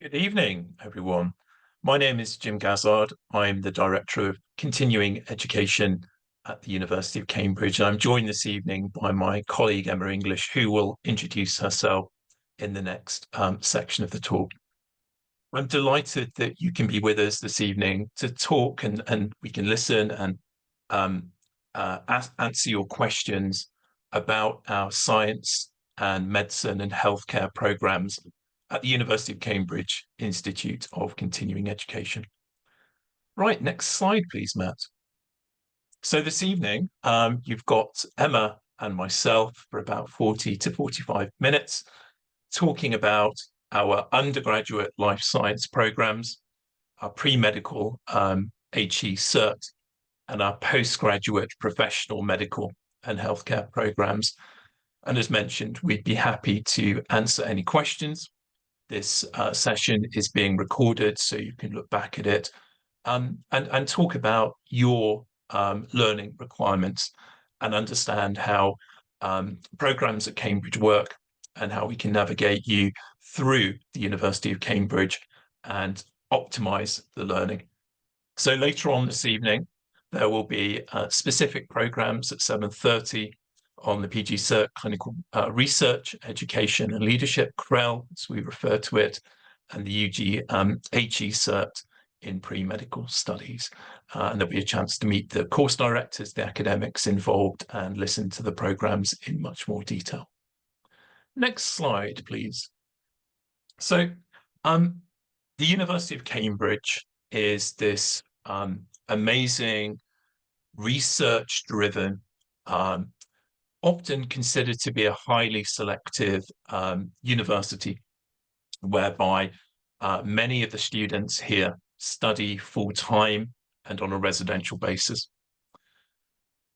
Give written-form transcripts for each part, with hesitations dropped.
Good evening, everyone. My name is Jim Gazzard. I'm the Director of Continuing Education at the University of Cambridge. And I'm joined this evening by my colleague, Emma English, who will introduce herself in the next section of the talk. I'm delighted that you can be with us this evening to talk and we can listen and answer your questions about our science and medicine and healthcare programs at the University of Cambridge Institute of Continuing Education. Right, next slide, please, Matt. So this evening, you've got Emma and myself for about 40 to 45 minutes talking about our undergraduate life science programs, our pre-medical HE cert, and our postgraduate professional medical and healthcare programs. And as mentioned, we'd be happy to answer any questions. This session is being recorded, so you can look back at it and talk about your learning requirements and understand how programs at Cambridge work and how we can navigate you through the University of Cambridge and optimize the learning. So later on this evening, there will be specific programs at 7:30 on the PG Cert Clinical Research, Education and Leadership, CREL, as we refer to it, and the UG HE Cert in Pre-Medical Studies. And there'll be a chance to meet the course directors, the academics involved, and listen to the programs in much more detail. Next slide, please. So the University of Cambridge is this amazing research-driven, often considered to be a highly selective university, whereby many of the students here study full-time and on a residential basis.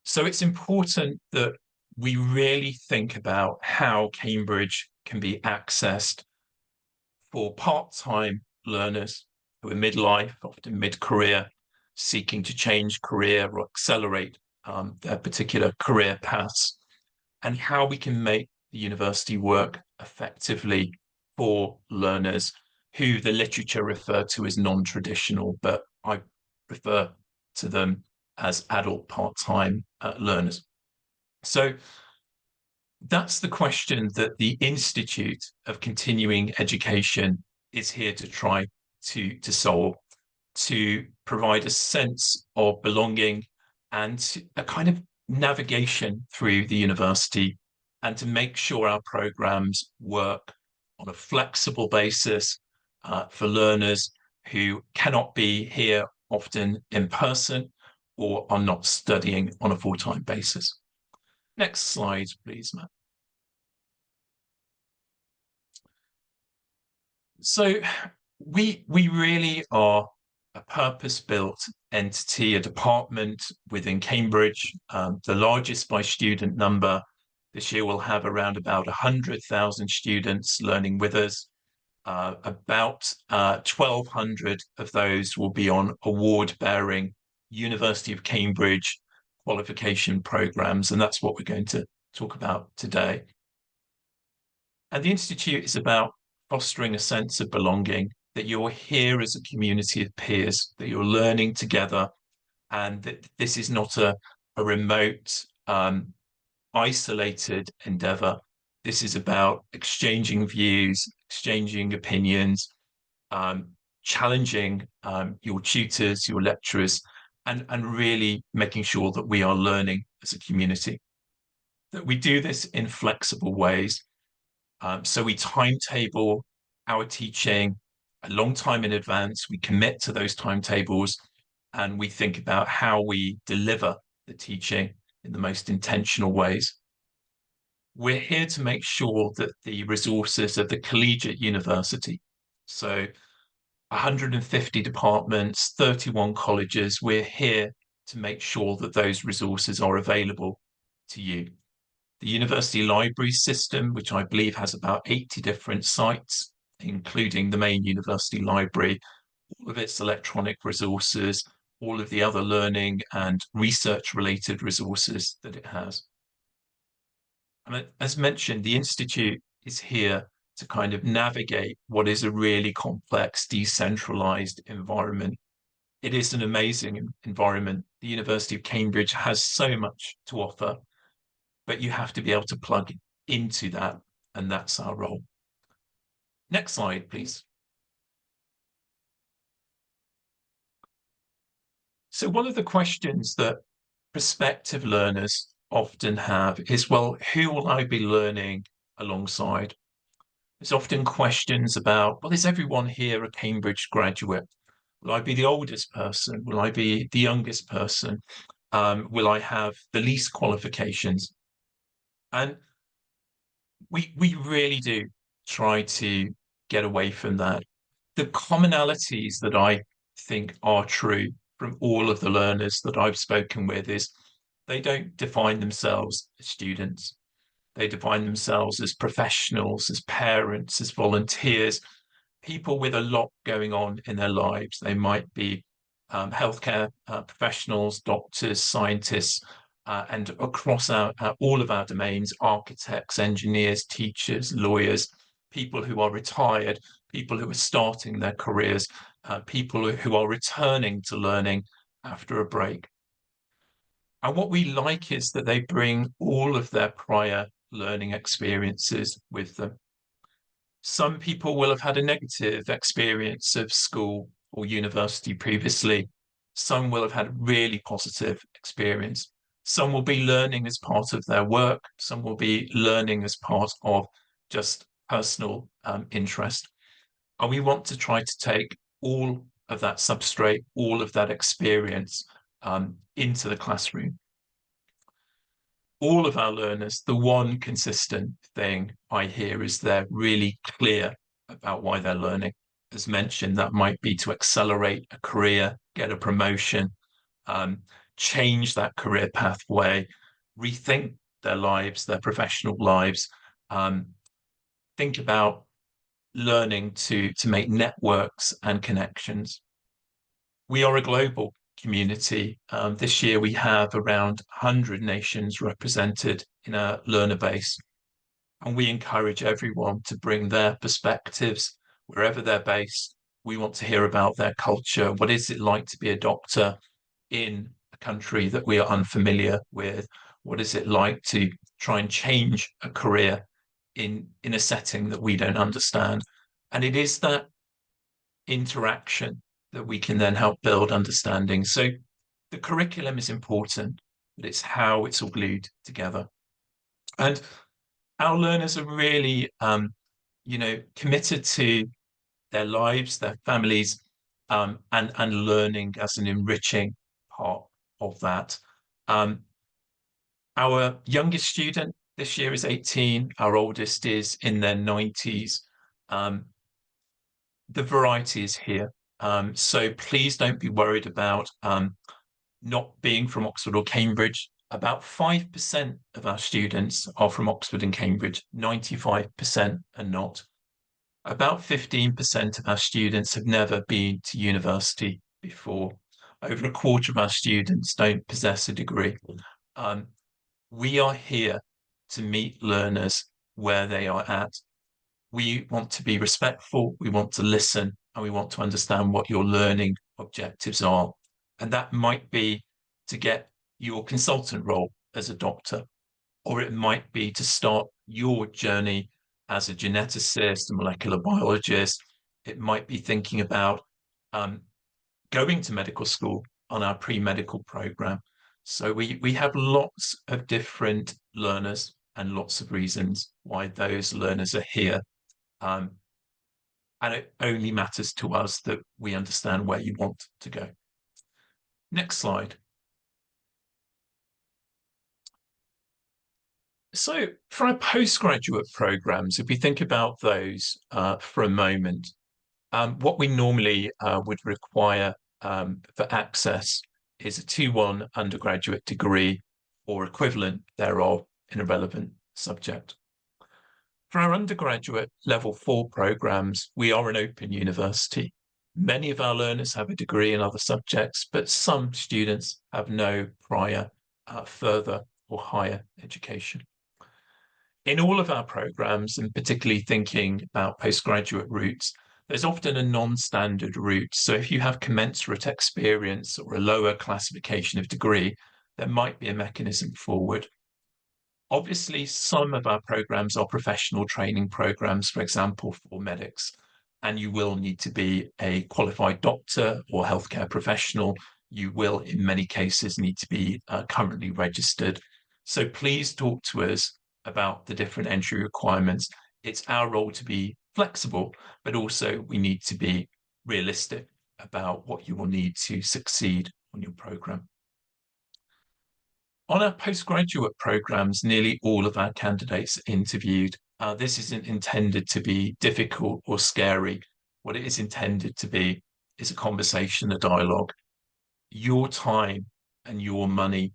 So it's important that we really think about how Cambridge can be accessed for part-time learners who are midlife, often mid-career, seeking to change career or accelerate their particular career paths, and how we can make the university work effectively for learners who the literature refer to as non-traditional, but I refer to them as adult part-time learners. So that's the question that the Institute of Continuing Education is here to try to solve, to provide a sense of belonging and a kind of navigation through the university, and to make sure our programs work on a flexible basis for learners who cannot be here often in person or are not studying on a full-time basis. Next slide, please, Matt. So we really are a purpose-built entity, a department within Cambridge, the largest by student number. This year we'll have around about 100,000 students learning with us. About 1,200 of those will be on award-bearing University of Cambridge qualification programs, and that's what we're going to talk about today. And the Institute is about fostering a sense of belonging, that you're here as a community of peers, that you're learning together, and that this is not a remote, isolated endeavor. This is about exchanging views, exchanging opinions, challenging your tutors, your lecturers, and really making sure that we are learning as a community. That we do this in flexible ways. So we timetable our teaching a long time in advance. We commit to those timetables, and we think about how we deliver the teaching in the most intentional ways. We're here to make sure that the resources of the collegiate university, so 150 departments, 31 colleges, we're here to make sure that those resources are available to you. The university library system, which I believe has about 80 different sites, including the main university library, all of its electronic resources, all of the other learning and research-related resources that it has. And as mentioned, the Institute is here to kind of navigate what is a really complex, decentralized environment. It is an amazing environment. The University of Cambridge has so much to offer, but you have to be able to plug into that, and that's our role. Next slide, please. So one of the questions that prospective learners often have is, well, who will I be learning alongside? There's often questions about, well, is everyone here a Cambridge graduate? Will I be the oldest person? Will I be the youngest person? Will I have the least qualifications? And we really do try to get away from that. The commonalities that I think are true from all of the learners that I've spoken with is they don't define themselves as students. They define themselves as professionals, as parents, as volunteers, people with a lot going on in their lives. They might be healthcare professionals, doctors, scientists, and across all of our domains, architects, engineers, teachers, lawyers, people who are retired, people who are starting their careers, people who are returning to learning after a break. And what we like is that they bring all of their prior learning experiences with them. Some people will have had a negative experience of school or university previously. Some will have had a really positive experience. Some will be learning as part of their work. Some will be learning as part of just personal interest. And we want to try to take all of that substrate, all of that experience into the classroom. All of our learners, the one consistent thing I hear is they're really clear about why they're learning. As mentioned, that might be to accelerate a career, get a promotion, change that career pathway, rethink their lives, their professional lives, think about learning to make networks and connections. We are a global community. This year we have around 100 nations represented in our learner base, and we encourage everyone to bring their perspectives wherever they're based. We want to hear about their culture. What is it like to be a doctor in a country that we are unfamiliar with? What is it like to try and change a career in a setting that we don't understand? And it is that interaction that we can then help build understanding. So the curriculum is important, but it's how it's all glued together. And our learners are really, committed to their lives, their families, and learning as an enriching part of that. Our youngest student this year is 18. Our oldest is in their 90s. The variety is here. So please don't be worried about not being from Oxford or Cambridge. About 5% of our students are from Oxford and Cambridge, 95% are not. About 15% of our students have never been to university before. Over a quarter of our students don't possess a degree. We are here to meet learners where they are at. We want to be respectful, we want to listen, and we want to understand what your learning objectives are. And that might be to get your consultant role as a doctor, or it might be to start your journey as a geneticist, a molecular biologist. It might be thinking about going to medical school on our pre-medical program. So we have lots of different learners and lots of reasons why those learners are here. And it only matters to us that we understand where you want to go. Next slide. So for our postgraduate programs, if we think about those for a moment, what we normally would require for access is a 2-1 undergraduate degree or equivalent thereof in a relevant subject. For our undergraduate level 4 programs, we are an open university. Many of our learners have a degree in other subjects, but some students have no prior further or higher education. In all of our programs, and particularly thinking about postgraduate routes, there's often a non-standard route. So if you have commensurate experience or a lower classification of degree, there might be a mechanism forward. Obviously, some of our programs are professional training programs, for example, for medics, and you will need to be a qualified doctor or healthcare professional. You will, in many cases, need to be currently registered. So please talk to us about the different entry requirements. It's our role to be flexible, but also we need to be realistic about what you will need to succeed on your program. On our postgraduate programs, nearly all of our candidates are interviewed. This isn't intended to be difficult or scary. What it is intended to be is a conversation, a dialogue. Your time and your money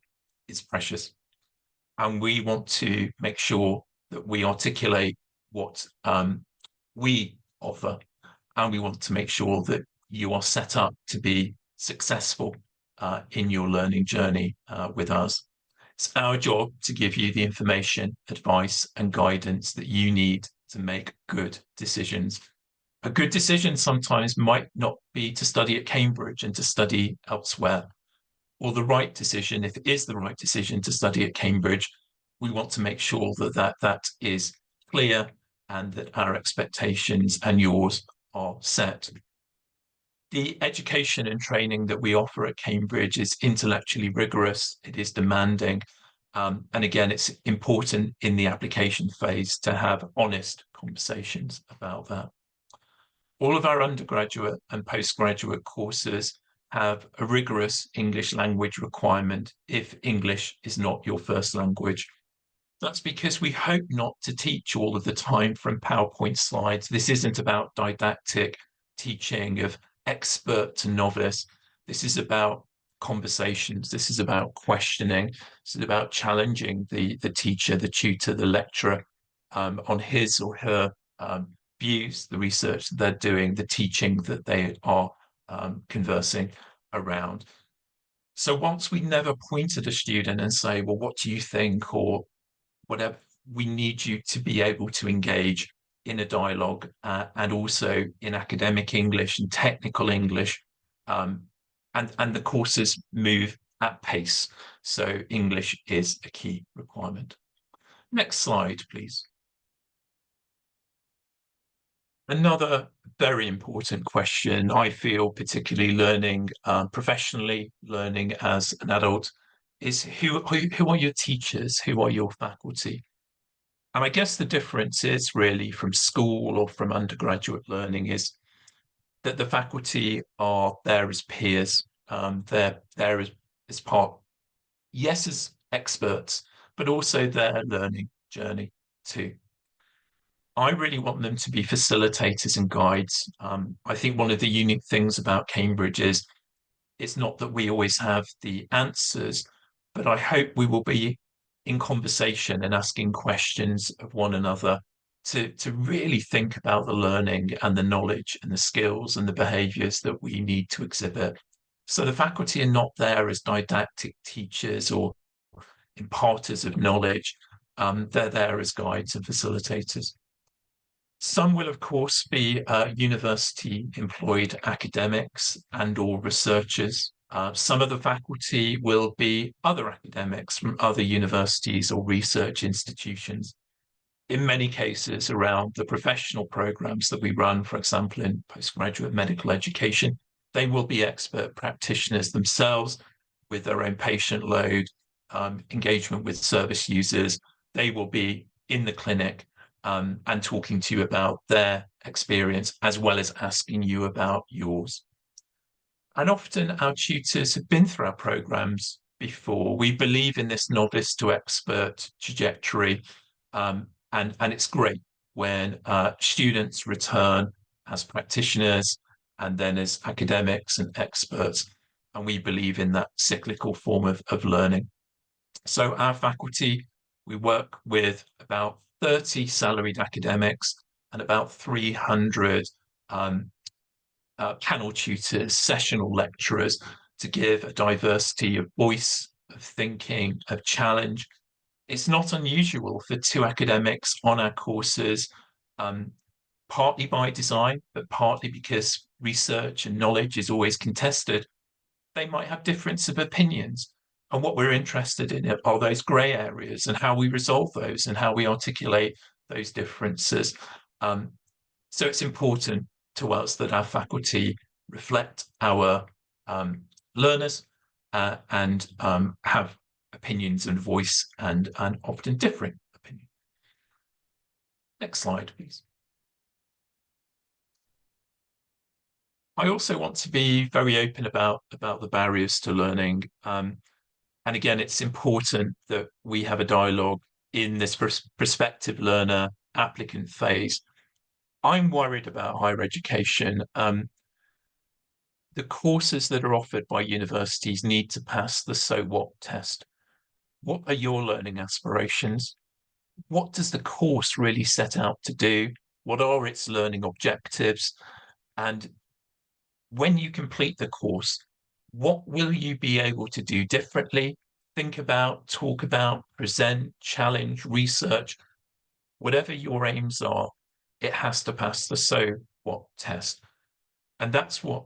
is precious. And we want to make sure that we articulate what we offer. And we want to make sure that you are set up to be successful in your learning journey with us. It's our job to give you the information, advice, and guidance that you need to make good decisions. A good decision sometimes might not be to study at Cambridge and to study elsewhere, or the right decision, if it is the right decision to study at Cambridge. We want to make sure that that is clear and that our expectations and yours are set. The education and training that we offer at Cambridge is intellectually rigorous, it is demanding, and again, it's important in the application phase to have honest conversations about that. All of our undergraduate and postgraduate courses have a rigorous English language requirement if English is not your first language. That's because we hope not to teach all of the time from PowerPoint slides. This isn't about didactic teaching of expert to novice. This is about conversations. This is about questioning. This is about challenging the teacher, the tutor, the lecturer on his or her views, the research that they're doing, the teaching that they are conversing around. So once we never point at a student and say, well, what do you think? Or whatever, we need you to be able to engage in a dialogue and also in academic English and technical English. And the courses move at pace. So English is a key requirement. Next slide, please. Another very important question, I feel, particularly learning professionally, learning as an adult, is who are your teachers? Who are your faculty? And I guess the difference is really from school or from undergraduate learning is that the faculty are there as peers. They're there as part, yes, as experts, but also their learning journey too. I really want them to be facilitators and guides. I think one of the unique things about Cambridge is it's not that we always have the answers, but I hope we will be in conversation and asking questions of one another to really think about the learning and the knowledge and the skills and the behaviours that we need to exhibit. So the faculty are not there as didactic teachers or imparters of knowledge. They're there as guides and facilitators. Some will, of course, be university-employed academics and or researchers. Some of the faculty will be other academics from other universities or research institutions. In many cases, around the professional programs that we run, for example, in postgraduate medical education, they will be expert practitioners themselves with their own patient load, engagement with service users. They will be in the clinic and talking to you about their experience, as well as asking you about yours. And often our tutors have been through our programs before. We believe in this novice to expert trajectory, and it's great when students return as practitioners and then as academics and experts. And we believe in that cyclical form of learning. So our faculty, we work with about 30 salaried academics and about 300 panel tutors, sessional lecturers, to give a diversity of voice, of thinking, of challenge. It's not unusual for two academics on our courses, um, partly by design, but partly because research and knowledge is always contested. They might have difference of opinions. And what we're interested in are those grey areas and how we resolve those and how we articulate those differences. Um, so it's important to us that our faculty reflect our learners and have opinions and voice and often differing opinions. Next slide, please. I also want to be very open about the barriers to learning. And again, it's important that we have a dialogue in this prospective learner applicant phase. I'm worried about higher education. The courses that are offered by universities need to pass the so what test. What are your learning aspirations? What does the course really set out to do? What are its learning objectives? And when you complete the course, what will you be able to do differently? Think about, talk about, present, challenge, research, whatever your aims are, it has to pass the so what test. And that's what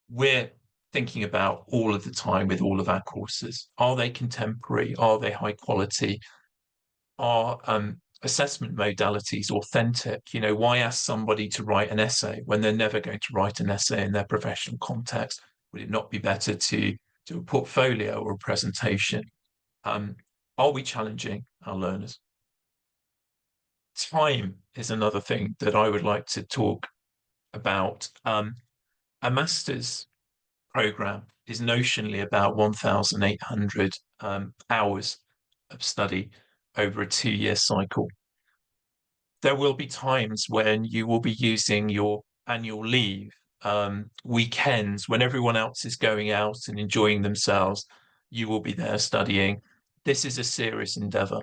we're thinking about all of the time with all of our courses. Are they contemporary? Are they high quality? Are assessment modalities authentic? You know, why ask somebody to write an essay when they're never going to write an essay in their professional context? Would it not be better to do a portfolio or a presentation? Are we challenging our learners? Time is another thing that I would like to talk about. A master's program is notionally about 1,800 hours of study over a 2-year cycle. There will be times when you will be using your annual leave, weekends, when everyone else is going out and enjoying themselves, you will be there studying. This is a serious endeavor.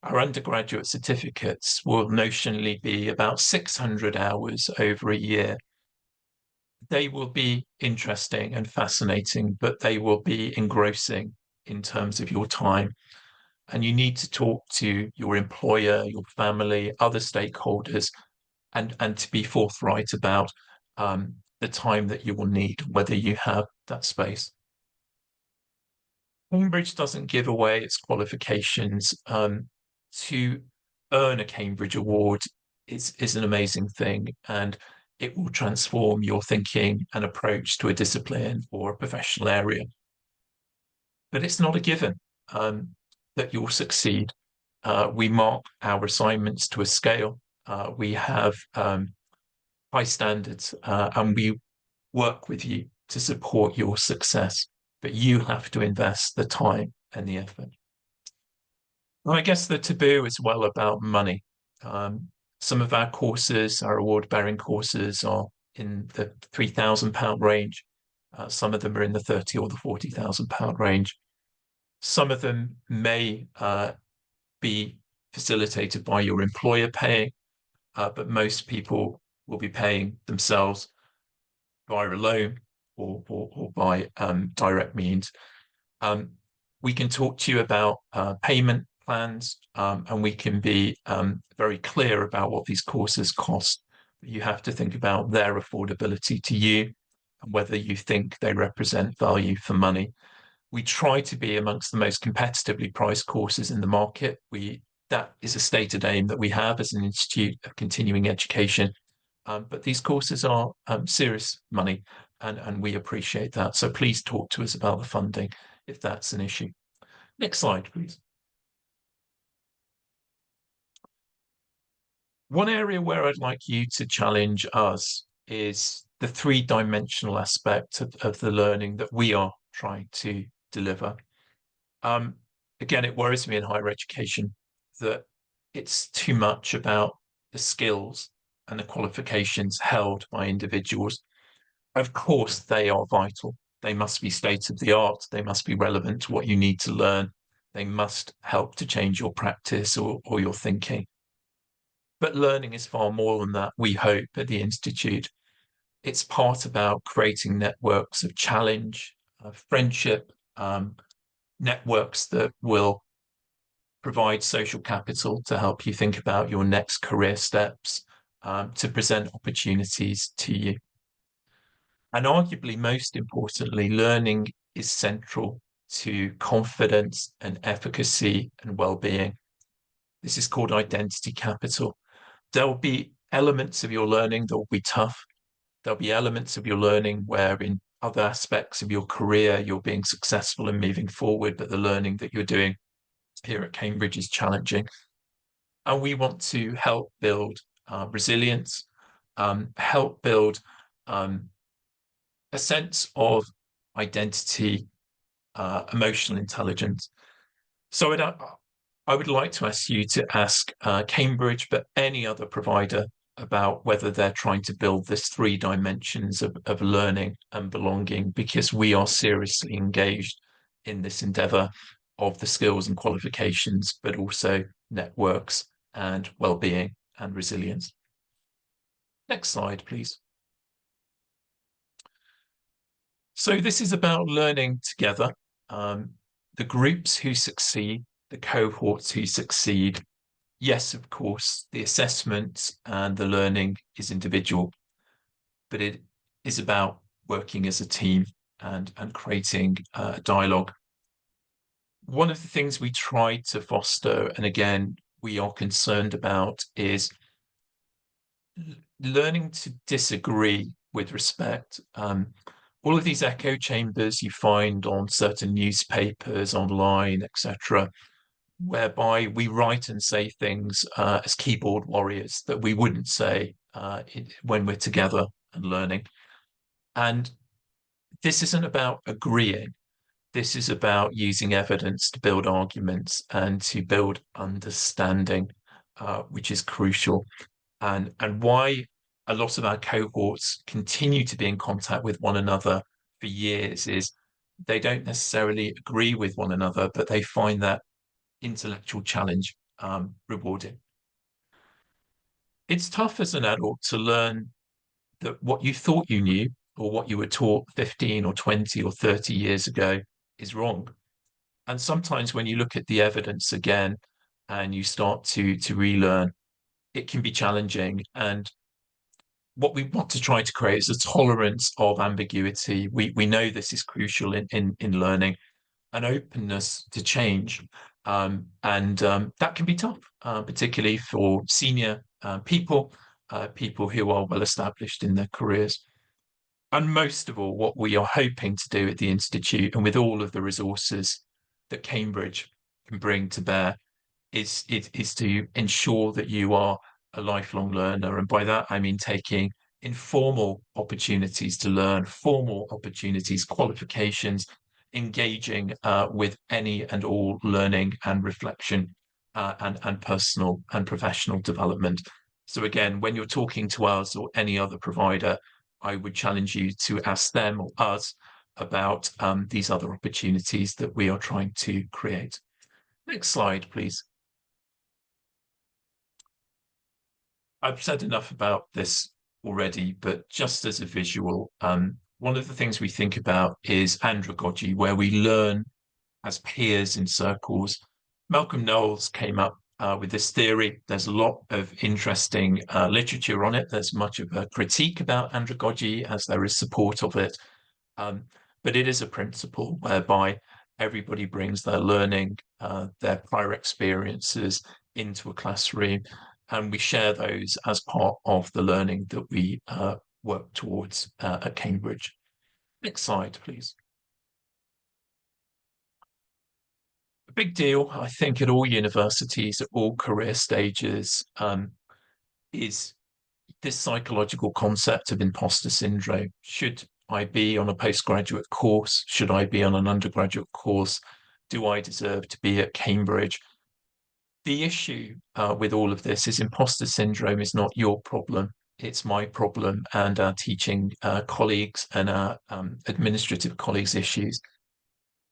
Our undergraduate certificates will notionally be about 600 hours over a year. They will be interesting and fascinating, but they will be engrossing in terms of your time. And you need to talk to your employer, your family, other stakeholders, and to be forthright about the time that you will need, whether you have that space. Cambridge doesn't give away its qualifications. To earn a Cambridge award is an amazing thing, and it will transform your thinking and approach to a discipline or a professional area. But it's not a given that you'll succeed. We mark our assignments to a scale. We have high standards, and we work with you to support your success. But you have to invest the time and the effort. Well, I guess the taboo is well about money. Some of our courses, our award-bearing courses, are in the £3,000 range. Some of them are in the 30 or the £40,000 range. Some of them may be facilitated by your employer paying, but most people will be paying themselves via a loan or by direct means. We can talk to you about payment plans, and we can be very clear about what these courses cost. But you have to think about their affordability to you and whether you think they represent value for money. We try to be amongst the most competitively priced courses in the market. That is a stated aim that we have as an institute of continuing education. But these courses are serious money, and we appreciate that. So please talk to us about the funding if that's an issue. Next slide, please. One area where I'd like you to challenge us is the three-dimensional aspect of the learning that we are trying to deliver. Again, it worries me in higher education that it's too much about the skills and the qualifications held by individuals. Of course, they are vital. They must be state of the art. They must be relevant to what you need to learn. They must help to change your practice or your thinking. But learning is far more than that, we hope, at the Institute. It's part about creating networks of challenge, of friendship, networks that will provide social capital to help you think about your next career steps, to present opportunities to you. And arguably, most importantly, learning is central to confidence and efficacy and well-being. This is called identity capital. There'll be elements of your learning that will be tough. There'll be elements of your learning where in other aspects of your career, you're being successful and moving forward, but the learning that you're doing here at Cambridge is challenging. And we want to help build resilience, help build a sense of identity, emotional intelligence. So I would like to ask you to ask Cambridge, but any other provider, about whether they're trying to build this three dimensions of learning and belonging, because we are seriously engaged in this endeavour of the skills and qualifications, but also networks and well-being and resilience. Next slide, please. So this is about learning together. The groups who succeed, the cohorts who succeed. Yes, of course, the assessment and the learning is individual, but it is about working as a team and creating dialogue. One of the things we try to foster, and again, we are concerned about, is learning to disagree with respect. All of these echo chambers you find on certain newspapers, online, etc., whereby we write and say things as keyboard warriors that we wouldn't say when we're together and learning. And this isn't about agreeing. This is about using evidence to build arguments and to build understanding, which is crucial. And why a lot of our cohorts continue to be in contact with one another for years is they don't necessarily agree with one another, but they find that intellectual challenge rewarding. It's tough as an adult to learn that what you thought you knew or what you were taught 15 or 20 or 30 years ago is wrong. And sometimes when you look at the evidence again and you start to relearn, it can be challenging. And what we want to try to create is a tolerance of ambiguity. We know this is crucial in learning, an openness to change. That can be tough, particularly for senior people who are well established in their careers. And most of all, what we are hoping to do at the Institute, and with all of the resources that Cambridge can bring to bear, is to ensure that you are a lifelong learner. And by that, I mean taking informal opportunities to learn, formal opportunities, qualifications, engaging with any and all learning and reflection and personal and professional development. So again, when you're talking to us or any other provider, I would challenge you to ask them or us about these other opportunities that we are trying to create. Next slide, please. I've said enough about this already, but just as a visual, one of the things we think about is andragogy, where we learn as peers in circles. Malcolm Knowles came up with this theory. There's a lot of interesting literature on it. There's much of a critique about andragogy as there is support of it. But it is a principle whereby everybody brings their learning, their prior experiences into a classroom, and we share those as part of the learning that we work towards at Cambridge. Next slide, please. A big deal, I think, at all universities, at all career stages, is this psychological concept of imposter syndrome. Should I be on a postgraduate course? Should I be on an undergraduate course? Do I deserve to be at Cambridge? The issue with all of this is imposter syndrome is not your problem. It's my problem and our teaching colleagues and our administrative colleagues' issues.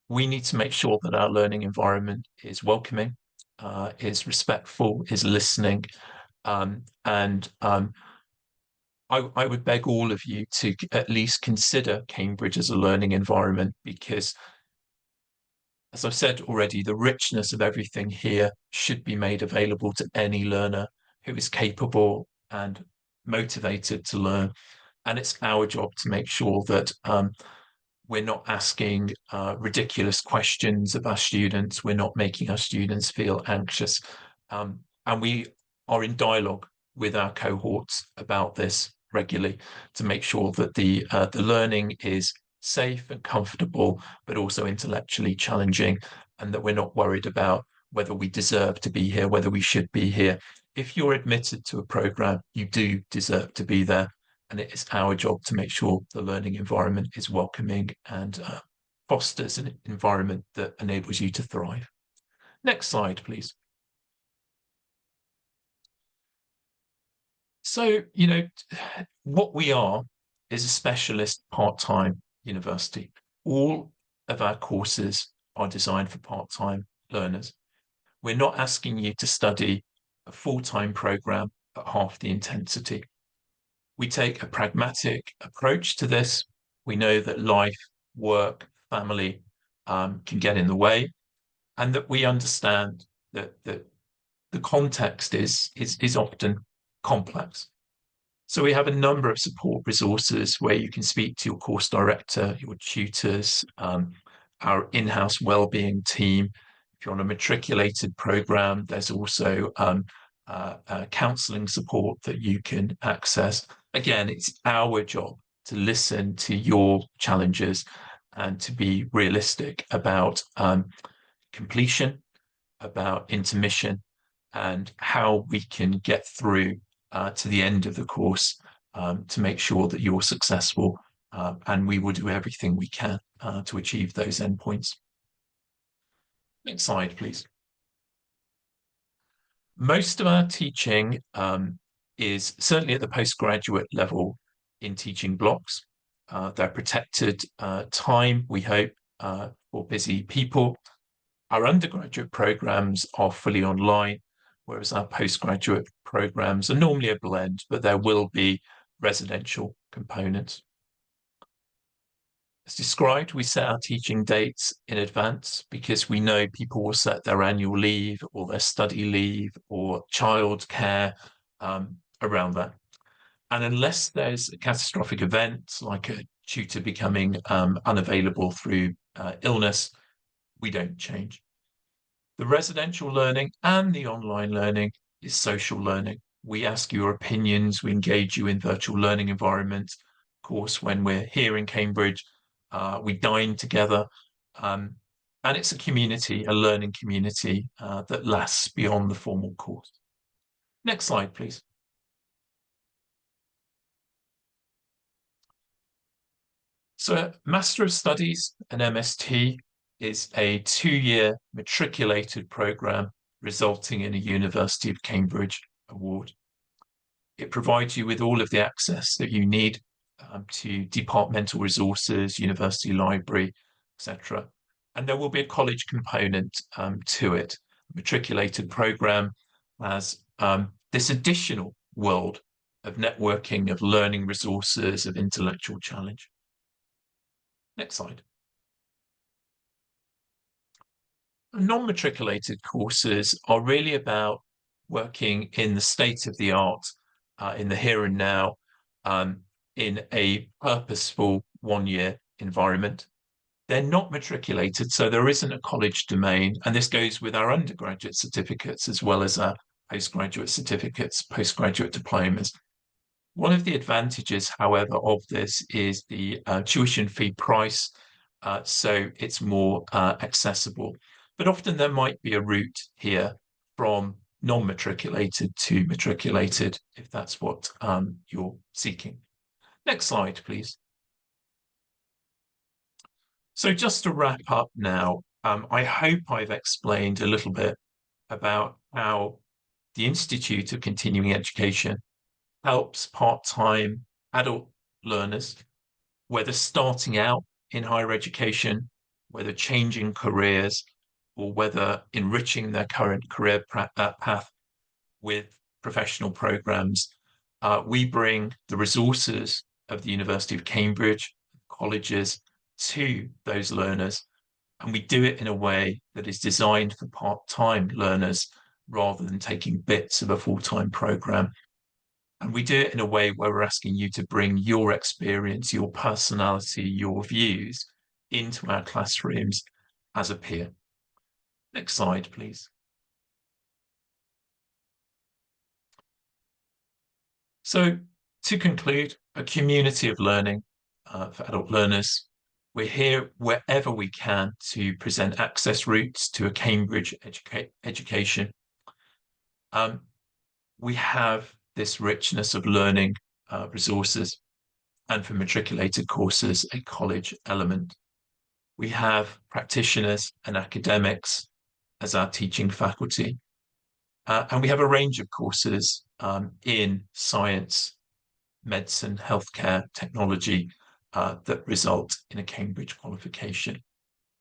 We need to make sure that our learning environment is welcoming, is respectful, is listening, I would beg all of you to at least consider Cambridge as a learning environment, because As I've said already, the richness of everything here should be made available to any learner who is capable and motivated to learn. And it's our job to make sure that we're not asking ridiculous questions of our students. We're not making our students feel anxious. And we are in dialogue with our cohorts about this regularly to make sure that the learning is safe and comfortable, but also intellectually challenging, and that we're not worried about whether we deserve to be here, whether we should be here. If you're admitted to a program, you do deserve to be there. And it is our job to make sure the learning environment is welcoming and fosters an environment that enables you to thrive. Next slide, please. So, what we are is a specialist part-time university. All of our courses are designed for part-time learners. We're not asking you to study a full-time program at half the intensity. We take a pragmatic approach to this. We know that life, work, family can get in the way, and that we understand that the context is often complex. So we have a number of support resources where you can speak to your course director, your tutors, our in-house wellbeing team. If you're on a matriculated program, there's also counselling support that you can access. Again, it's our job to listen to your challenges and to be realistic about completion, about intermission, and how we can get through to the end of the course to make sure that you're successful. And we will do everything we can to achieve those endpoints. Next slide, please. Most of our teaching is certainly at the postgraduate level in teaching blocks. They're protected time, we hope, for busy people. Our undergraduate programs are fully online, whereas our postgraduate programs are normally a blend, but there will be residential components. As described, we set our teaching dates in advance because we know people will set their annual leave or their study leave or childcare around that. And unless there's a catastrophic event, like a tutor becoming unavailable through illness, we don't change. The residential learning and the online learning is social learning. We ask your opinions, we engage you in virtual learning environments. Of course, when we're here in Cambridge, we dine together. And it's a community, a learning community that lasts beyond the formal course. Next slide, please. So Master of Studies, an MST, is a 2-year matriculated program resulting in a University of Cambridge award. It provides you with all of the access that you need to departmental resources, university library, etc. And there will be a college component to it. A matriculated program has this additional world of networking, of learning resources, of intellectual challenge. Next slide. Non-matriculated courses are really about working in the state of the art, in the here and now, in a purposeful 1-year environment. They're not matriculated, so there isn't a college domain, and this goes with our undergraduate certificates as well as our postgraduate certificates, postgraduate diplomas. One of the advantages, however, of this is the tuition fee price, so it's more accessible. But often there might be a route here from non-matriculated to matriculated, if that's what you're seeking. Next slide, please. So just to wrap up now, I hope I've explained a little bit about how the Institute of Continuing Education helps part-time adult learners, whether starting out in higher education, whether changing careers, or whether enriching their current career path with professional programs. We bring the resources of the University of Cambridge, colleges, to those learners And we do it in a way that is designed for part-time learners rather than taking bits of a full-time program. And we do it in a way where we're asking you to bring your experience, your personality, your views into our classrooms as a peer. Next slide, please. So to conclude, a community of learning for adult learners. We're here wherever we can to present access routes to a Cambridge education. We have this richness of learning resources, and for matriculated courses, a college element. We have practitioners and academics as our teaching faculty. And we have a range of courses in science, medicine, healthcare, technology that result in a Cambridge qualification.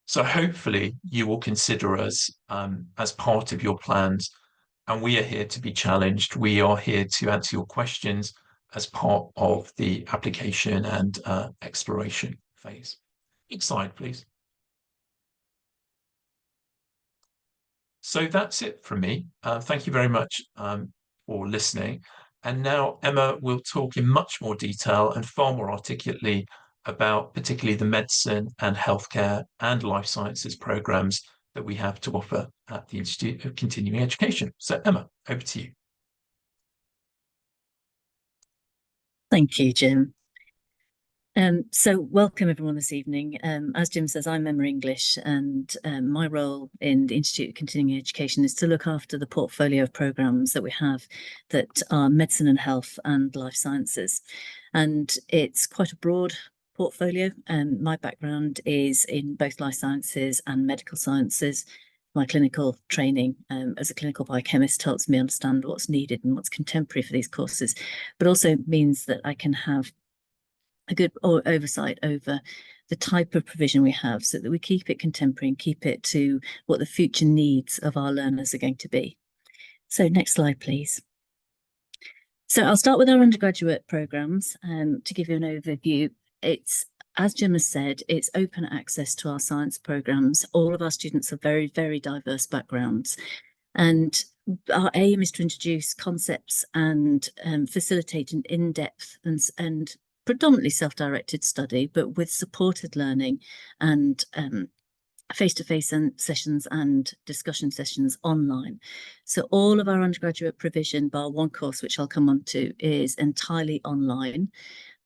So hopefully you will consider us as part of your plans, and we are here to be challenged. We are here to answer your questions as part of the application and exploration phase. Next slide, please. So that's it from me. Thank you very much for listening. And now Emma will talk in much more detail and far more articulately about particularly the medicine and healthcare and life sciences programs that we have to offer at the Institute of Continuing Education. So Emma, over to you. Thank you, Jim. So welcome everyone this evening. As Jim says, I'm Emma English, and my role in the Institute of Continuing Education is to look after the portfolio of programmes that we have that are medicine and health and life sciences. And it's quite a broad portfolio. My background is in both life sciences and medical sciences. My clinical training as a clinical biochemist helps me understand what's needed and what's contemporary for these courses, but also means that I can have a good oversight over the type of provision we have so that we keep it contemporary and keep it to what the future needs of our learners are going to be. So next slide, please. So I'll start with our undergraduate programmes to give you an overview. It's, as Jim has said, it's open access to our science programmes. All of our students are very, very diverse backgrounds. And our aim is to introduce concepts and facilitate an in-depth and predominantly self-directed study, but with supported learning and face-to-face sessions and discussion sessions online. So all of our undergraduate provision, bar one course, which I'll come on to, is entirely online,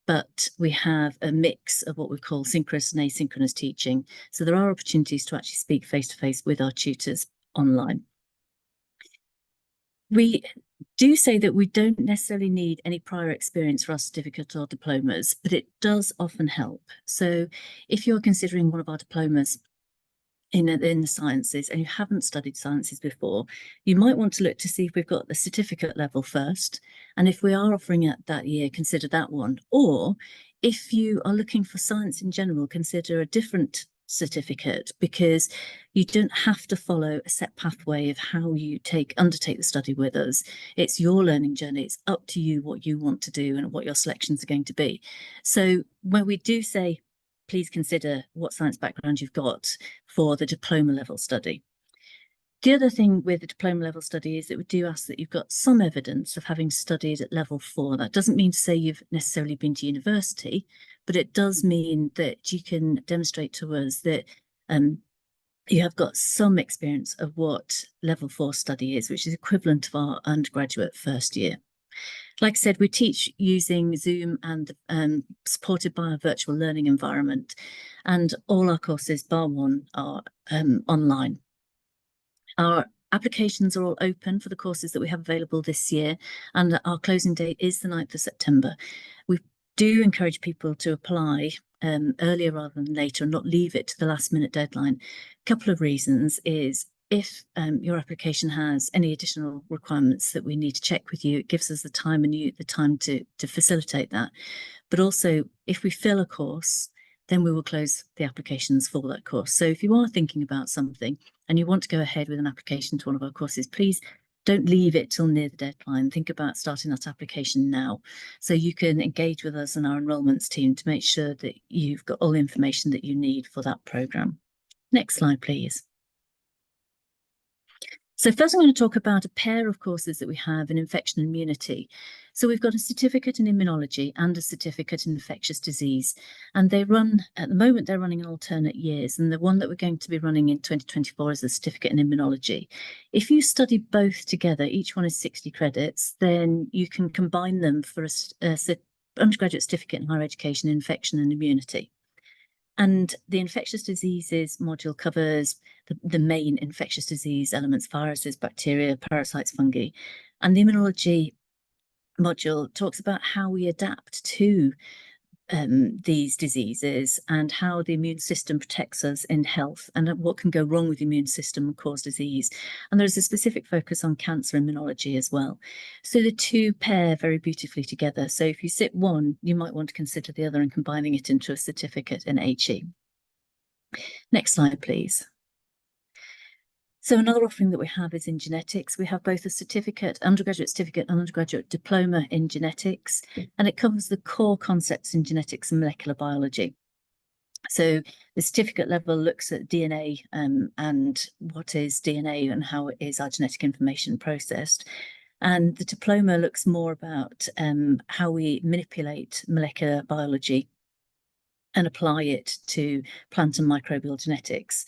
but we have a mix of what we call synchronous and asynchronous teaching. So there are opportunities to actually speak face-to-face with our tutors online. We do say that we don't necessarily need any prior experience for our certificate or diplomas, but it does often help. So if you're considering one of our diplomas in the sciences and you haven't studied sciences before, you might want to look to see if we've got the certificate level first. And if we are offering it that year, consider that one. Or if you are looking for science in general, consider a different certificate, because you don't have to follow a set pathway of how you undertake the study with us. It's your learning journey. It's up to you what you want to do and what your selections are going to be. So when we do say, please consider what science background you've got for the diploma level study. The other thing with the diploma level study is that we do ask that you've got some evidence of having studied at level 4. That doesn't mean to say you've necessarily been to university, but it does mean that you can demonstrate to us that you have got some experience of what level 4 study is, which is equivalent of our undergraduate first year. Like I said, we teach using Zoom and supported by a virtual learning environment, and all our courses, bar one, are online. Our applications are all open for the courses that we have available this year, and our closing date is the 9th of September. We do encourage people to apply earlier rather than later and not leave it to the last minute deadline. A couple of reasons is if your application has any additional requirements that we need to check with you, it gives us the time and the time to facilitate that. But also, if we fill a course, then we will close the applications for that course. So if you are thinking about something and you want to go ahead with an application to one of our courses, please don't leave it till near the deadline. Think about starting that application now, so you can engage with us and our enrolments team to make sure that you've got all the information that you need for that programme. Next slide, please. So first I'm going to talk about a pair of courses that we have in infection and immunity. So we've got a certificate in immunology and a certificate in infectious disease. And they run, at the moment, they're running in alternate years. And the one that we're going to be running in 2024 is the certificate in immunology. If you study both together, each one is 60 credits, then you can combine them for a undergraduate certificate in higher education, infection and immunity. And the infectious diseases module covers the main infectious disease elements: viruses, bacteria, parasites, fungi. And the immunology module talks about how we adapt to these diseases and how the immune system protects us in health and what can go wrong with the immune system and cause disease. And there's a specific focus on cancer immunology as well. So the two pair very beautifully together. So if you sit one, you might want to consider the other and combining it into a certificate in HE. Next slide, please. So another offering that we have is in genetics. We have both a certificate, undergraduate certificate and undergraduate diploma in genetics, and it covers the core concepts in genetics and molecular biology. So the certificate level looks at DNA and what is DNA and how is our genetic information processed. And the diploma looks more about how we manipulate molecular biology and apply it to plant and microbial genetics.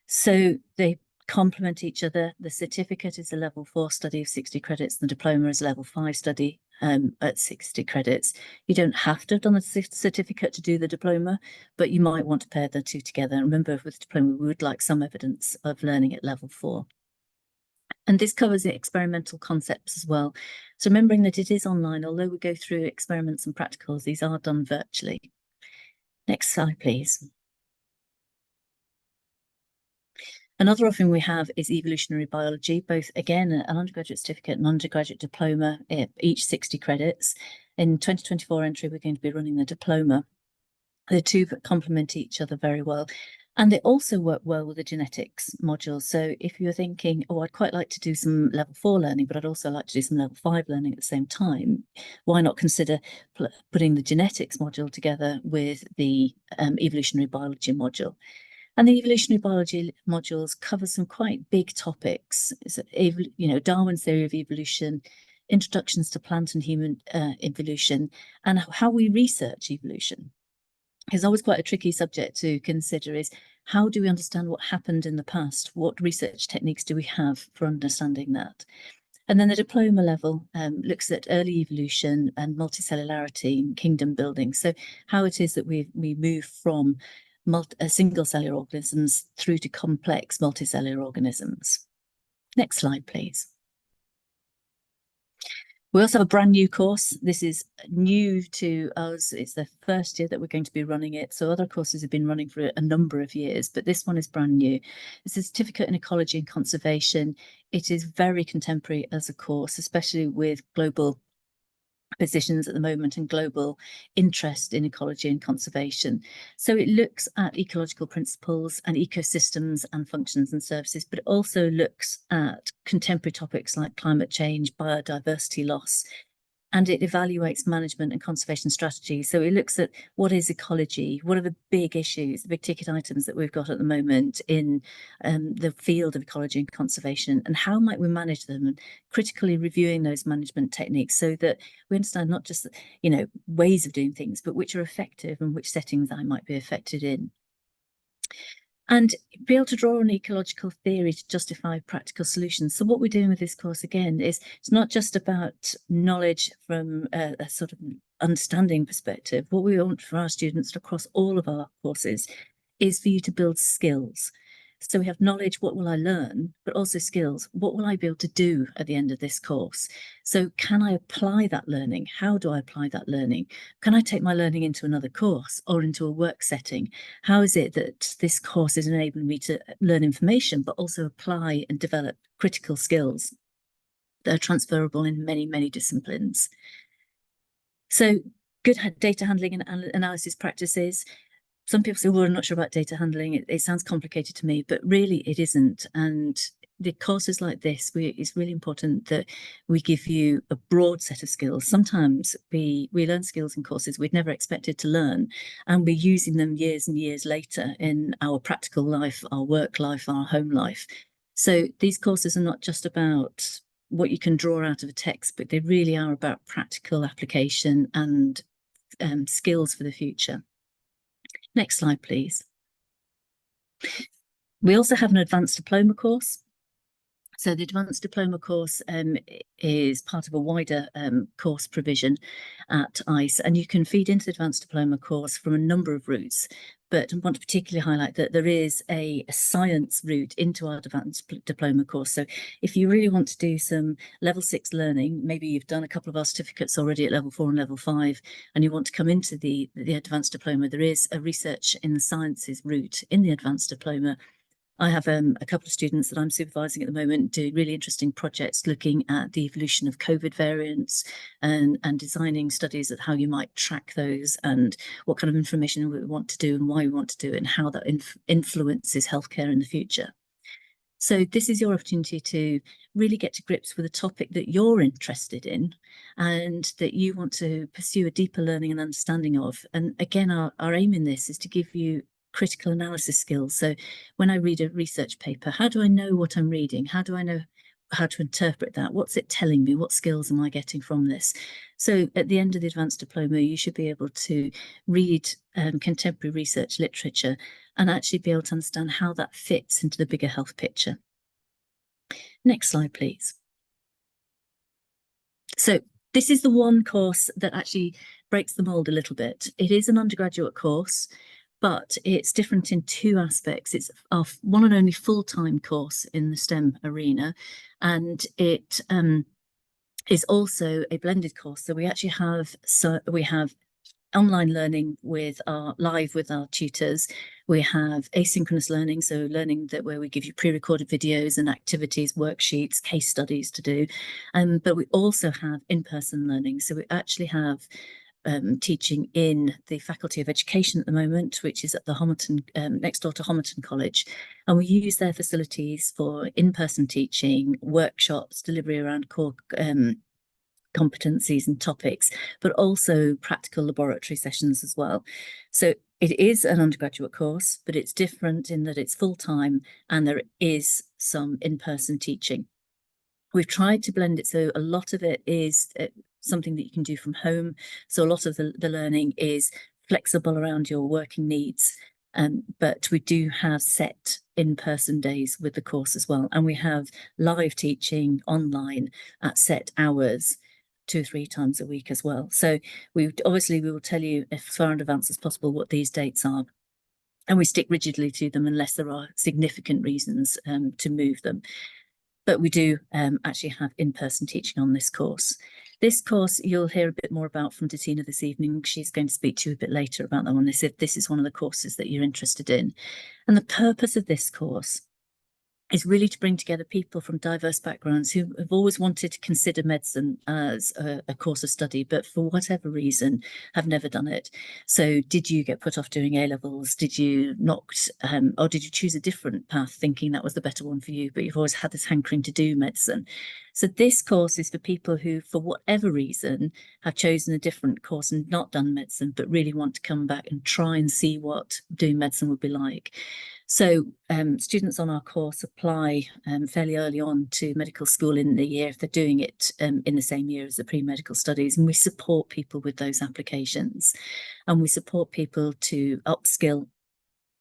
So they complement each other. The certificate is a level 4 study of 60 credits. The diploma is a level 5 study at 60 credits. You don't have to have done a certificate to do the diploma, but you might want to pair the two together. And remember, with the diploma, we would like some evidence of learning at level 4. And this covers the experimental concepts as well. So remembering that it is online, although we go through experiments and practicals, these are done virtually. Next slide, please. Another offering we have is evolutionary biology, both again an undergraduate certificate and undergraduate diploma, each 60 credits. In 2024 entry, we're going to be running the diploma. The two complement each other very well. And they also work well with the genetics module. So if you're thinking, oh, I'd quite like to do some level 4 learning, but I'd also like to do some level 5 learning at the same time, why not consider putting the genetics module together with the evolutionary biology module? And the evolutionary biology modules cover some quite big topics. So, Darwin's theory of evolution, introductions to plant and human evolution, and how we research evolution. It's always quite a tricky subject to consider, is how do we understand what happened in the past? What research techniques do we have for understanding that? And then the diploma level looks at early evolution and multicellularity and kingdom building. So how it is that we move from single cellular organisms through to complex multicellular organisms. Next slide, please. We also have a brand new course. This is new to us. It's the first year that we're going to be running it. So other courses have been running for a number of years, but this one is brand new. It's a certificate in ecology and conservation. It is very contemporary as a course, especially with global positions at the moment and global interest in ecology and conservation. So it looks at ecological principles and ecosystems and functions and services, but it also looks at contemporary topics like climate change, biodiversity loss, and it evaluates management and conservation strategies. So it looks at what is ecology, what are the big issues, the big ticket items that we've got at the moment in the field of ecology and conservation, and how might we manage them, and critically reviewing those management techniques so that we understand not just, ways of doing things, but which are effective and which settings I might be affected in. And be able to draw on ecological theory to justify practical solutions. So what we're doing with this course, again, is it's not just about knowledge from a sort of understanding perspective. What we want for our students across all of our courses is for you to build skills. So we have knowledge, what will I learn, but also skills. What will I be able to do at the end of this course? So can I apply that learning? How do I apply that learning? Can I take my learning into another course or into a work setting? How is it that this course is enabling me to learn information, but also apply and develop critical skills that are transferable in many, many disciplines? So good data handling and analysis practices. Some people say, well, I'm not sure about data handling. It sounds complicated to me, but really it isn't. And the courses like this, it's really important that we give you a broad set of skills. Sometimes we learn skills in courses we'd never expected to learn, and we're using them years and years later in our practical life, our work life, our home life. So these courses are not just about what you can draw out of a text, but they really are about practical application and skills for the future. Next slide, please. We also have an advanced diploma course. So the advanced diploma course is part of a wider course provision at ICE, and you can feed into the advanced diploma course from a number of routes. But I want to particularly highlight that there is a science route into our advanced diploma course. So if you really want to do some level 6 learning, maybe you've done a couple of our certificates already at level 4 and level 5, and you want to come into the advanced diploma, there is a research in the sciences route in the advanced diploma. I have a couple of students that I'm supervising at the moment doing really interesting projects looking at the evolution of COVID variants and designing studies of how you might track those and what kind of information we want to do and why we want to do it and how that influences healthcare in the future. So this is your opportunity to really get to grips with a topic that you're interested in and that you want to pursue a deeper learning and understanding of. And again, our aim in this is to give you critical analysis skills. So when I read a research paper, how do I know what I'm reading? How do I know how to interpret that? What's it telling me? What skills am I getting from this? So at the end of the advanced diploma, you should be able to read contemporary research literature and actually be able to understand how that fits into the bigger health picture. Next slide, please. So this is the one course that actually breaks the mold a little bit. It is an undergraduate course, but it's different in two aspects. It's our one and only full-time course in the STEM arena, and it is also a blended course. So we actually have online learning with our tutors. We have asynchronous learning, so learning where we give you pre-recorded videos and activities, worksheets, case studies to do. But we also have in-person learning. So we actually have teaching in the Faculty of Education at the moment, which is at the Homerton, next door to Homerton College. And we use their facilities for in-person teaching, workshops, delivery around core competencies and topics, but also practical laboratory sessions as well. So it is an undergraduate course, but it's different in that it's full-time and there is some in-person teaching. We've tried to blend it, so a lot of it is something that you can do from home. So a lot of the learning is flexible around your working needs, but we do have set in-person days with the course as well. And we have live teaching online at set hours 2 or 3 times a week as well. So we will tell you as far in advance as possible what these dates are. And we stick rigidly to them unless there are significant reasons to move them. But we do actually have in-person teaching on this course. This course you'll hear a bit more about from Datina this evening. She's going to speak to you a bit later about that one. They said this is one of the courses that you're interested in. And the purpose of this course is really to bring together people from diverse backgrounds who have always wanted to consider medicine as a course of study, but for whatever reason have never done it. So did you get put off doing A-levels? Did you not, or did you choose a different path thinking that was the better one for you, but you've always had this hankering to do medicine? So this course is for people who, for whatever reason, have chosen a different course and not done medicine, but really want to come back and try and see what doing medicine would be like. So students on our course apply fairly early on to medical school in the year if they're doing it in the same year as the pre-medical studies, and we support people with those applications, and we support people to upskill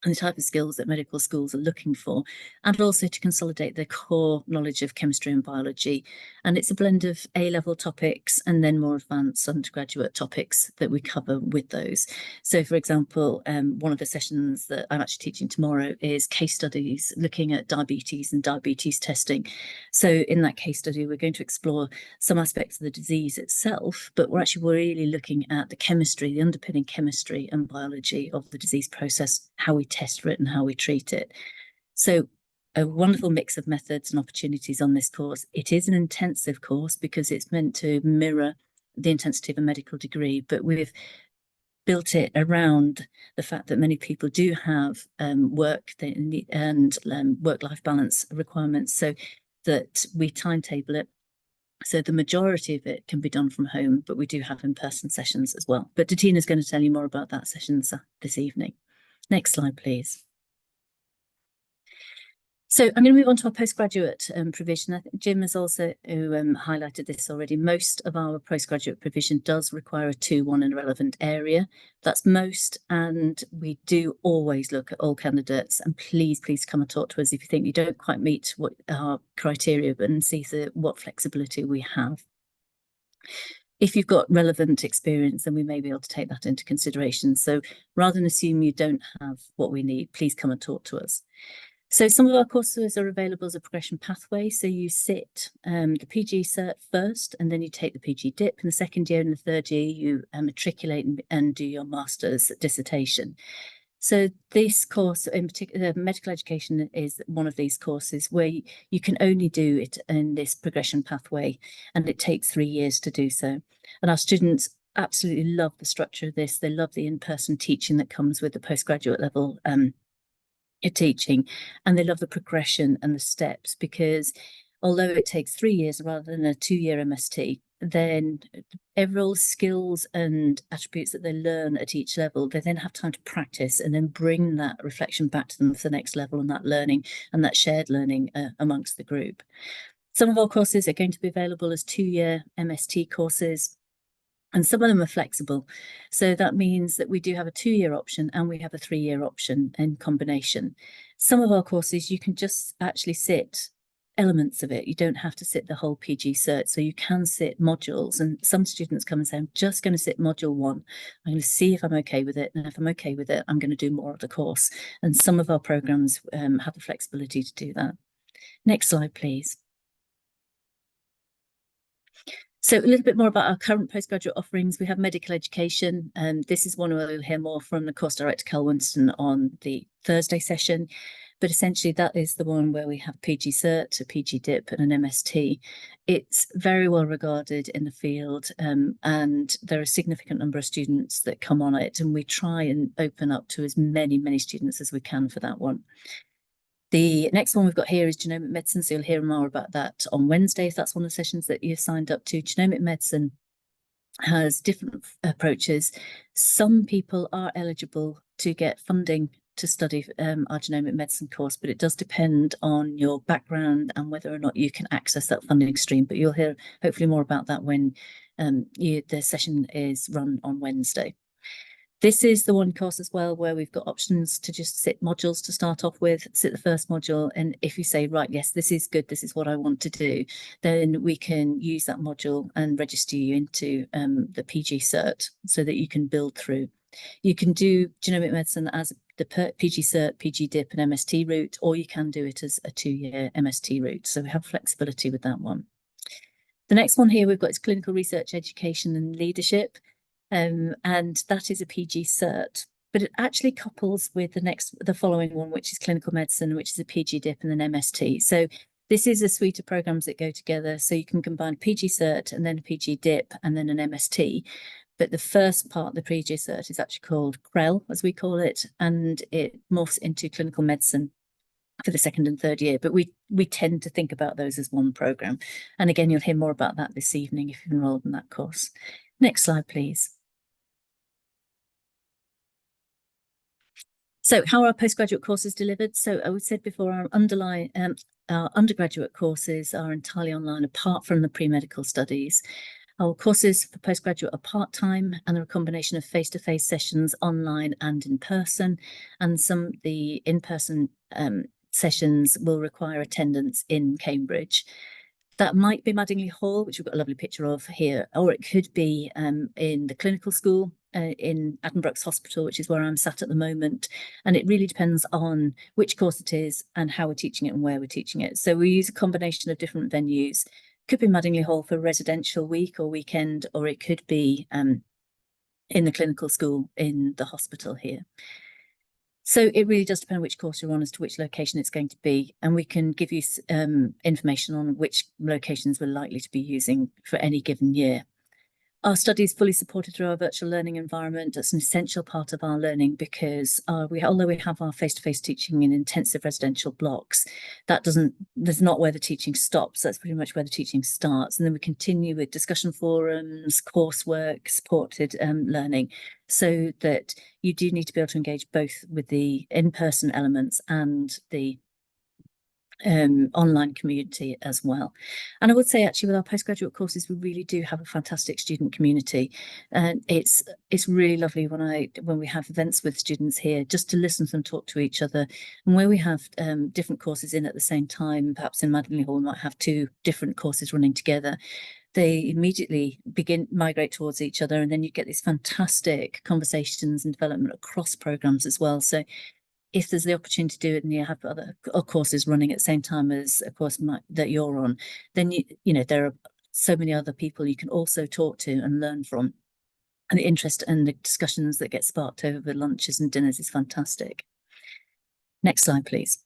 and the type of skills that medical schools are looking for, and also to consolidate their core knowledge of chemistry and biology. And it's a blend of A-level topics and then more advanced undergraduate topics that we cover with those. So for example, one of the sessions that I'm actually teaching tomorrow is case studies looking at diabetes and diabetes testing. So in that case study, we're going to explore some aspects of the disease itself, but we're actually really looking at the chemistry, the underpinning chemistry and biology of the disease process, how we test for it and how we treat it. So a wonderful mix of methods and opportunities on this course. It is an intensive course because it's meant to mirror the intensity of a medical degree, but we've built it around the fact that many people do have work and work-life balance requirements, so that we timetable it. So the majority of it can be done from home, but we do have in-person sessions as well. But Tina's going to tell you more about that sessions this evening. Next slide, please. So I'm going to move on to our postgraduate provision. I think Jim has also highlighted this already. Most of our postgraduate provision does require a 2-1 in a relevant area. That's most, and we do always look at all candidates. And please come and talk to us if you think you don't quite meet what our criteria, and see what flexibility we have. If you've got relevant experience, then we may be able to take that into consideration. So rather than assume you don't have what we need, please come and talk to us. So some of our courses are available as a progression pathway. So you sit the PG Cert first, and then you take the PG Dip. In the second year and the third year, you matriculate and do your master's dissertation. So this course in particular, medical education, is one of these courses where you can only do it in this progression pathway, and it takes 3 years to do so. And our students absolutely love the structure of this. They love the in-person teaching that comes with the postgraduate level teaching, and they love the progression and the steps, because although it takes 3 years rather than a 2-year MST, then all skills and attributes that they learn at each level, they then have time to practice and then bring that reflection back to them for the next level, and that learning and that shared learning amongst the group. Some of our courses are going to be available as 2-year MST courses, and some of them are flexible. So that means that we do have a 2-year option and we have a 3-year option in combination. Some of our courses, you can just actually sit elements of it. You don't have to sit the whole PG Cert. So you can sit modules, and some students come and say, I'm just going to sit module 1. I'm going to see if I'm okay with it. And if I'm okay with it, I'm going to do more of the course. And some of our programs have the flexibility to do that. Next slide, please. So a little bit more about our current postgraduate offerings. We have medical education, and this is one where we'll hear more from the course director, Cal Winston, on the Thursday session. But essentially that is the one where we have PG Cert, a PG Dip and an MST. It's very well regarded in the field, and there are a significant number of students that come on it, and we try and open up to as many students as we can for that one. The next one we've got here is genomic medicine, so you'll hear more about that on Wednesday if that's one of the sessions that you've signed up to. Genomic medicine has different approaches. Some people are eligible to get funding to study our genomic medicine course, but it does depend on your background and whether or not you can access that funding stream. But you'll hear hopefully more about that when the session is run on Wednesday. This is the one course as well where we've got options to just sit modules to start off with, sit the first module. And if you say, right, yes, this is good, this is what I want to do, then we can use that module and register you into the PG Cert so that you can build through. You can do genomic medicine as the PG Cert, PG Dip and MST route, or you can do it as a 2-year MST route. So we have flexibility with that one. The next one here we've got is clinical research, education and leadership. And that is a PG Cert, but it actually couples with the following one, which is clinical medicine, which is a PG Dip and an MST. So this is a suite of programs that go together. So you can combine PG Cert and then a PG Dip and then an MST. But the first part, the PG Cert, is actually called CREL, as we call it, and it morphs into clinical medicine for the second and third year. But we tend to think about those as one program. And again, you'll hear more about that this evening if you've enrolled in that course. Next slide, please. So how are our postgraduate courses delivered? So I said before, our undergraduate courses are entirely online apart from the pre-medical studies. Our courses for postgraduate are part-time, and they're a combination of face-to-face sessions online and in person. And the in-person sessions will require attendance in Cambridge. That might be Madingley Hall, which we've got a lovely picture of here, or it could be in the clinical school in Addenbrooke's Hospital, which is where I'm sat at the moment. And it really depends on which course it is and how we're teaching it and where we're teaching it. So we use a combination of different venues. Could be Madingley Hall for residential week or weekend, or it could be in the clinical school in the hospital here. So it really does depend on which course you're on as to which location it's going to be. And we can give you information on which locations we're likely to be using for any given year. Our study is fully supported through our virtual learning environment. It's an essential part of our learning because although we have our face-to-face teaching in intensive residential blocks, that's not where the teaching stops. That's pretty much where the teaching starts. And then we continue with discussion forums, coursework, supported learning, so that you do need to be able to engage both with the in-person elements and the online community as well. And I would say actually with our postgraduate courses, we really do have a fantastic student community. And it's really lovely when we have events with students here, just to listen to them talk to each other. And where we have different courses in at the same time, perhaps in Madingley Hall, we might have two different courses running together. They immediately migrate towards each other, and then you get these fantastic conversations and development across programs as well. So if there's the opportunity to do it and you have other courses running at the same time as a course that you're on, then you know there are so many other people you can also talk to and learn from. And the interest and the discussions that get sparked over lunches and dinners is fantastic. Next slide, please.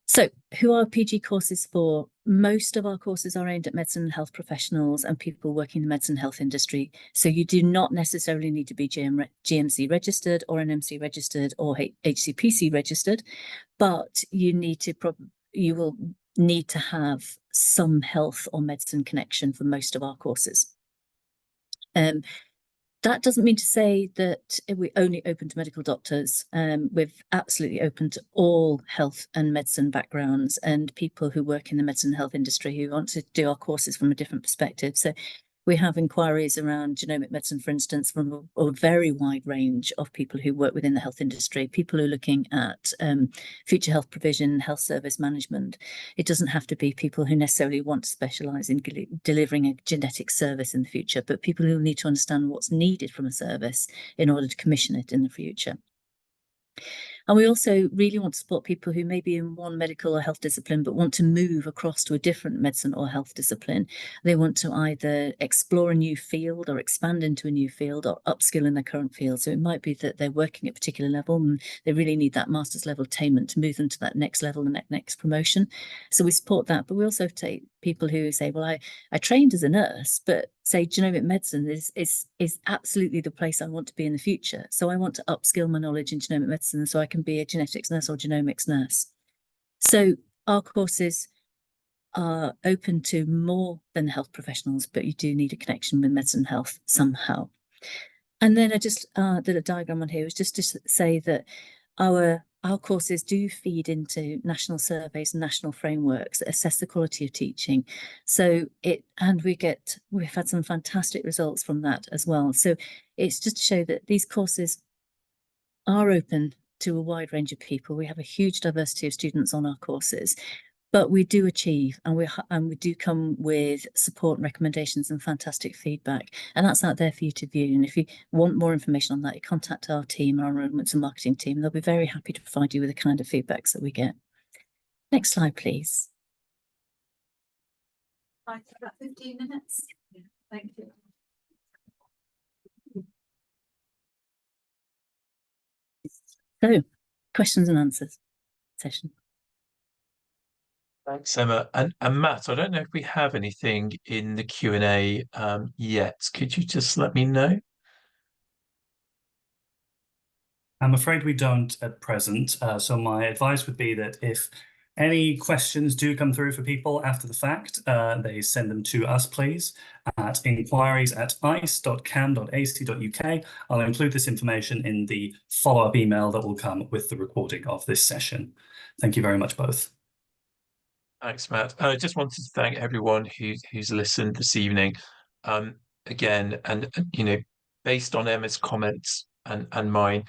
So who are PG courses for? Most of our courses are aimed at medicine and health professionals and people working in the medicine and health industry. So you do not necessarily need to be GMC registered or NMC registered or HCPC registered, but you will need to have some health or medicine connection for most of our courses. That doesn't mean to say that we only open to medical doctors. We're absolutely open to all health and medicine backgrounds and people who work in the medicine and health industry who want to do our courses from a different perspective. So we have inquiries around genomic medicine, for instance, from a very wide range of people who work within the health industry, people who are looking at future health provision, health service management. It doesn't have to be people who necessarily want to specialise in delivering a genetic service in the future, but people who need to understand what's needed from a service in order to commission it in the future. And we also really want to support people who may be in one medical or health discipline but want to move across to a different medicine or health discipline. They want to either explore a new field or expand into a new field or upskill in their current field. So it might be that they're working at a particular level and they really need that master's level attainment to move them to that next level and that next promotion. So we support that, but we also take people who say, well, I trained as a nurse, but say genomic medicine is absolutely the place I want to be in the future. So I want to upskill my knowledge in genomic medicine so I can be a genetics nurse or genomics nurse. So our courses are open to more than health professionals, but you do need a connection with medicine and health somehow. And then I just did a diagram on here, was just to say that our courses do feed into national surveys and national frameworks that assess the quality of teaching. So we've had some fantastic results from that as well. So it's just to show that these courses are open to a wide range of people. We have a huge diversity of students on our courses, but we do achieve, and we do come with support and recommendations and fantastic feedback, and that's out there for you to view. And if you want more information on that, you contact our team, our enrollments and marketing team. They'll be very happy to provide you with the kind of feedbacks that we get. Next slide, please. About 15 minutes. Yeah, thank you. So, questions and answers session. Thanks, Emma. And Matt, I don't know if we have anything in the Q&A yet. Could you just let me know? I'm afraid we don't at present. So my advice would be that if any questions do come through for people after the fact, they send them to us, please, at inquiries@ice.cam.ac.uk. I'll include this information in the follow-up email that will come with the recording of this session. Thank you very much, both. Thanks, Matt. I just wanted to thank everyone who's listened this evening. Again, and you know, based on Emma's comments and mine,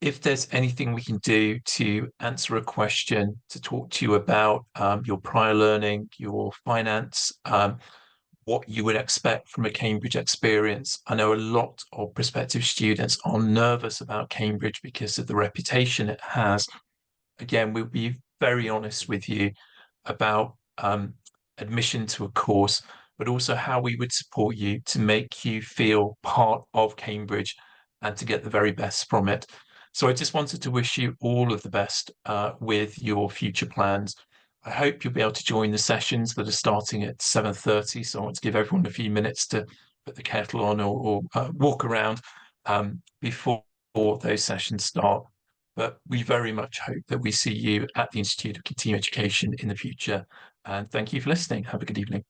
if there's anything we can do to answer a question, to talk to you about your prior learning, your finance, what you would expect from a Cambridge experience. I know a lot of prospective students are nervous about Cambridge because of the reputation it has. Again, we'll be very honest with you about admission to a course, but also how we would support you to make you feel part of Cambridge and to get the very best from it. So I just wanted to wish you all of the best with your future plans. I hope you'll be able to join the sessions that are starting at 7:30. So I want to give everyone a few minutes to put the kettle on or walk around before those sessions start. But we very much hope that we see you at the Institute of Continuing Education in the future. And thank you for listening. Have a good evening.